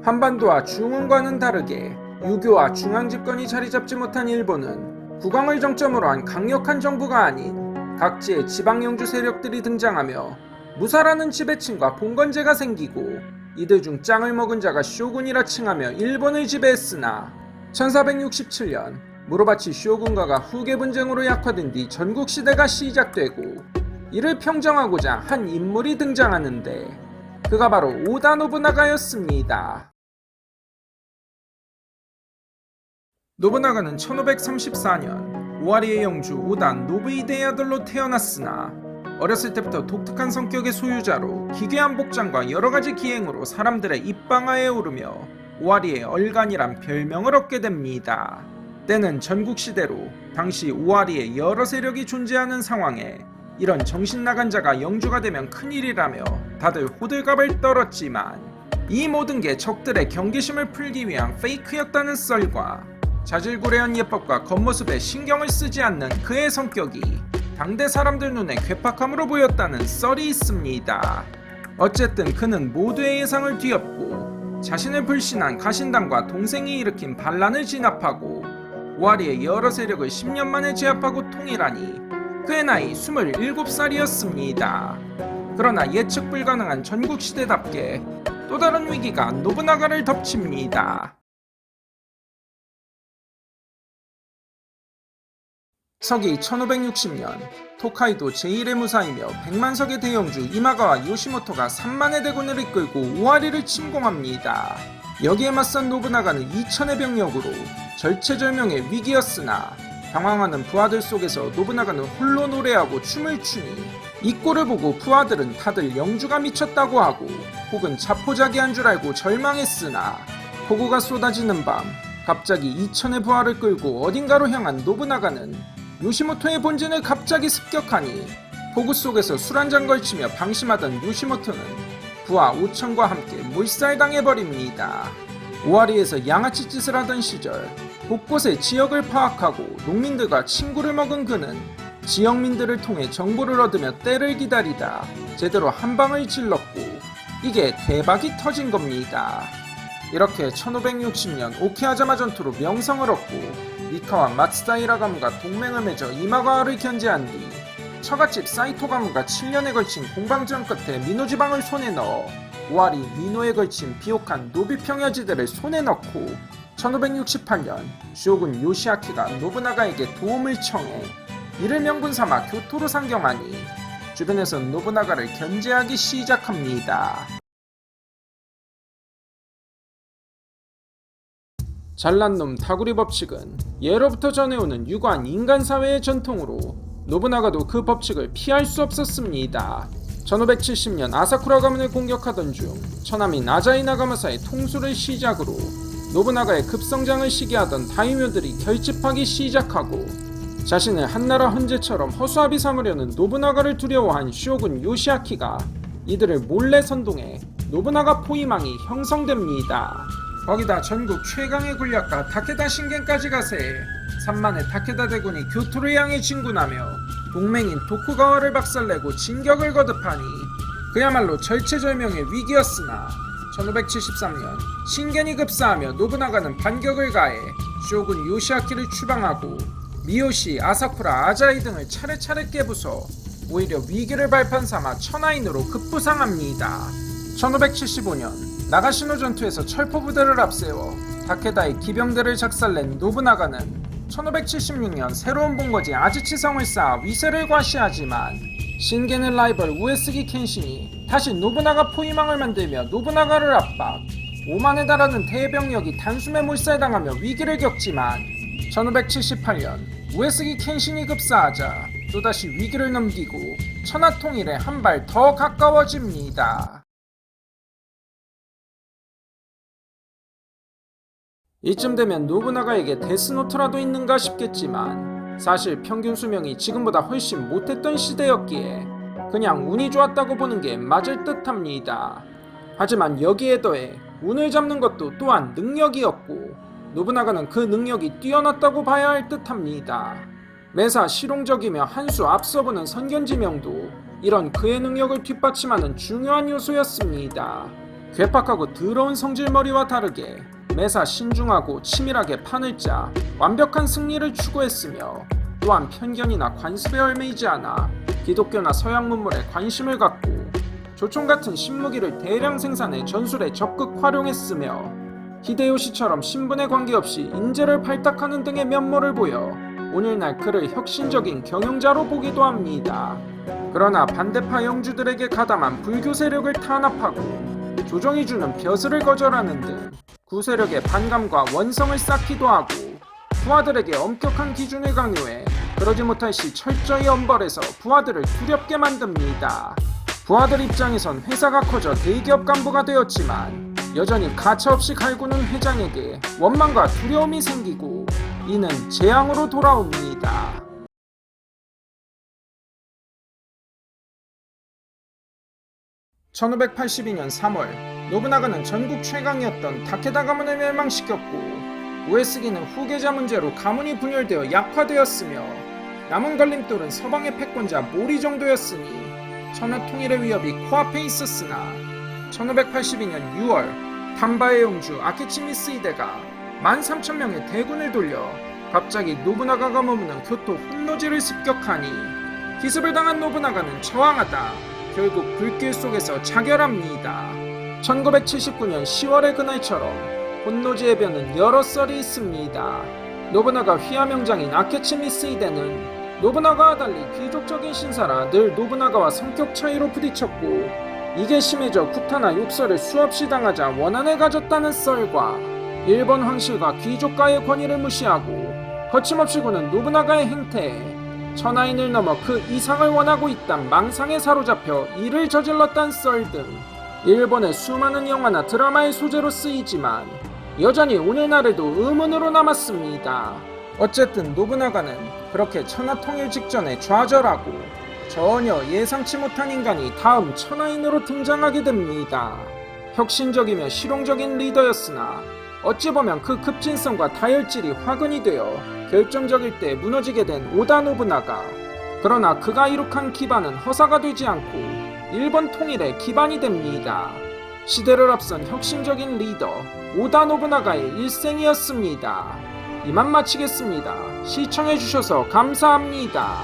한반도와 중흥과는 다르게 유교와 중앙집권이 자리잡지 못한 일본은 국왕을 정점으로 한 강력한 정부가 아닌 각지의 지방영주 세력들이 등장하며 무사라는 지배층과 봉건제가 생기고 이들 중 짱을 먹은 자가 쇼군이라 칭하며 일본을 지배했으나 1467년 무로바치 쇼군가가 후계 분쟁으로 약화된 뒤 전국시대가 시작되고 이를 평정하고자 한 인물이 등장하는데 그가 바로 오다 노부나가였습니다. 노부나가는 1534년 오와리의 영주 오다 노부히데의 아들로 태어났으나 어렸을 때부터 독특한 성격의 소유자로 기괴한 복장과 여러가지 기행으로 사람들의 입방아에 오르며 오와리의 얼간이란 별명을 얻게 됩니다. 때는 전국시대로 당시 오와리에 여러 세력이 존재하는 상황에 이런 정신나간 자가 영주가 되면 큰일이라며 다들 호들갑을 떨었지만 이 모든 게 적들의 경계심을 풀기 위한 페이크였다는 썰과 자질구레한 예법과 겉모습에 신경을 쓰지 않는 그의 성격이 당대 사람들 눈에 괴팍함으로 보였다는 썰이 있습니다. 어쨌든 그는 모두의 예상을 뒤엎고 자신을 불신한 가신당과 동생이 일으킨 반란을 진압하고 오와리의 여러 세력을 10년 만에 제압하고 통일하니 그의 나이 27살이었습니다. 그러나 예측 불가능한 전국시대답게 또 다른 위기가 노부나가를 덮칩니다. 서기 1560년 토카이도 제1의 무사이며 100만석의 대영주 이마가와 요시모토가 3만의 대군을 이끌고 오와리를 침공합니다. 여기에 맞선 노부나가는 2000의 병력으로 절체절명의 위기였으나 당황하는 부하들 속에서 노부나가는 홀로 노래하고 춤을 추니 이 꼴을 보고 부하들은 다들 영주가 미쳤다고 하고 혹은 자포자기한 줄 알고 절망했으나 폭우가 쏟아지는 밤 갑자기 2000의 부하를 끌고 어딘가로 향한 노부나가는 요시모토의 본진을 갑자기 습격하니 폭우 속에서 술 한잔 걸치며 방심하던 요시모토는 부하 5000과 함께 몰살당해버립니다. 오와리에서 양아치 짓을 하던 시절 곳곳에 지역을 파악하고 농민들과 친구를 먹은 그는 지역민들을 통해 정보를 얻으며 때를 기다리다 제대로 한 방을 질렀고 이게 대박이 터진 겁니다. 이렇게 1560년 오키하자마 전투로 명성을 얻고 미카와 마츠다이라 가무가 동맹을 맺어 이마가와를 견제한 뒤 처갓집 사이토 가무가 7년에 걸친 공방전 끝에 미노 지방을 손에 넣어 오와리 미노에 걸친 비옥한 노비 평야지대를 손에 넣고 1568년 쇼군 요시아키가 노부나가에게 도움을 청해 이를 명분 삼아 교토로 상경하니 주변에선 노부나가를 견제하기 시작합니다. 잘난 놈 다구리 법칙은 예로부터 전해오는 유구한 인간사회의 전통으로 노부나가도 그 법칙을 피할 수 없었습니다. 1570년 아사쿠라 가문을 공격하던 중 처남인 아자이 나가마사의 통수를 시작으로 노부나가의 급성장을 시기하던 다이묘들이 결집하기 시작하고 자신을 한나라 헌제처럼 허수아비 삼으려는 노부나가를 두려워한 쇼군 요시아키가 이들을 몰래 선동해 노부나가 포위망이 형성됩니다. 거기다 전국 최강의 군략가 다케다 신겐까지 가세해 3만의 다케다 대군이 교토를 향해 진군하며 동맹인 도쿠가와를 박살내고 진격을 거듭하니 그야말로 절체절명의 위기였으나 1573년 신겐이 급사하며 노부나가는 반격을 가해 쇼군 요시아키를 추방하고 미요시, 아사쿠라, 아자이 등을 차례차례 깨부숴 오히려 위기를 발판 삼아 천하인으로 급부상합니다. 1575년 나가시노 전투에서 철포부대를 앞세워 다케다의 기병대를 작살낸 노부나가는 1576년 새로운 본거지 아즈치성을 쌓아 위세를 과시하지만 신겐의 라이벌 우에스기 켄신이 다시 노부나가 포위망을 만들며 노부나가를 압박 5만에 달하는 대병력이 단숨에 몰살당하며 위기를 겪지만 1578년 우에스기 켄신이 급사하자 또다시 위기를 넘기고 천하통일에 한 발 더 가까워집니다. 이쯤 되면 노부나가에게 데스노트라도 있는가 싶겠지만 사실 평균 수명이 지금보다 훨씬 못했던 시대였기에 그냥 운이 좋았다고 보는 게 맞을 듯합니다. 하지만 여기에 더해 운을 잡는 것도 또한 능력이었고 노부나가는 그 능력이 뛰어났다고 봐야 할 듯합니다. 매사 실용적이며 한 수 앞서보는 선견지명도 이런 그의 능력을 뒷받침하는 중요한 요소였습니다. 괴팍하고 더러운 성질머리와 다르게 매사 신중하고 치밀하게 판을 짜 완벽한 승리를 추구했으며, 또한 편견이나 관습에 얽매이지 않아 기독교나 서양 문물에 관심을 갖고 조총 같은 신무기를 대량 생산해 전술에 적극 활용했으며, 히데요시처럼 신분에 관계없이 인재를 발탁하는 등의 면모를 보여 오늘날 그를 혁신적인 경영자로 보기도 합니다. 그러나 반대파 영주들에게 가담한 불교 세력을 탄압하고 조정이 주는 벼슬을 거절하는 등 구세력의 반감과 원성을 쌓기도 하고, 부하들에게 엄격한 기준을 강요해 그러지 못할 시 철저히 엄벌해서 부하들을 두렵게 만듭니다. 부하들 입장에선 회사가 커져 대기업 간부가 되었지만 여전히 가차없이 갈구는 회장에게 원망과 두려움이 생기고, 이는 재앙으로 돌아옵니다. 1582년 3월, 노부나가는 전국 최강이었던 다케다 가문을 멸망시켰고, 우에스기는 후계자 문제로 가문이 분열되어 약화되었으며, 남은 걸림돌은 서방의 패권자 모리 정도였으니 천하 통일의 위협이 코앞에 있었으나, 1582년 6월 탄바의 영주 아케치미스 이데가 13,000명의 대군을 돌려 갑자기 노부나가가 머무는 교토 혼노지를 습격하니, 기습을 당한 노부나가는 저항하다 결국 불길 속에서 자결합니다. 1979년 10월의 그날처럼 혼노지 해변은 여러 썰이 있습니다. 노부나가 휘하 명장인 아케치미스 이데는 노부나가와 달리 귀족적인 신사라 늘 노부나가와 성격 차이로 부딪혔고, 이게 심해져 구타나 욕설을 수없이 당하자 원한을 가졌다는 썰과 일본 황실과 귀족가의 권위를 무시하고 거침없이 구는 노부나가의 행태에 천하인을 넘어 그 이상을 원하고 있단 망상에 사로잡혀 일을 저질렀단 썰 등 일본의 수많은 영화나 드라마의 소재로 쓰이지만 여전히 오늘날에도 의문으로 남았습니다. 어쨌든 노부나가는 그렇게 천하 통일 직전에 좌절하고 전혀 예상치 못한 인간이 다음 천하인으로 등장하게 됩니다. 혁신적이며 실용적인 리더였으나 어찌 보면 그 급진성과 다혈질이 화근이 되어 결정적일 때 무너지게 된 오다 노부나가. 그러나 그가 이룩한 기반은 허사가 되지 않고 일본 통일의 기반이 됩니다. 시대를 앞선 혁신적인 리더 오다 노부나가의 일생이었습니다. 이만 마치겠습니다. 시청해주셔서 감사합니다.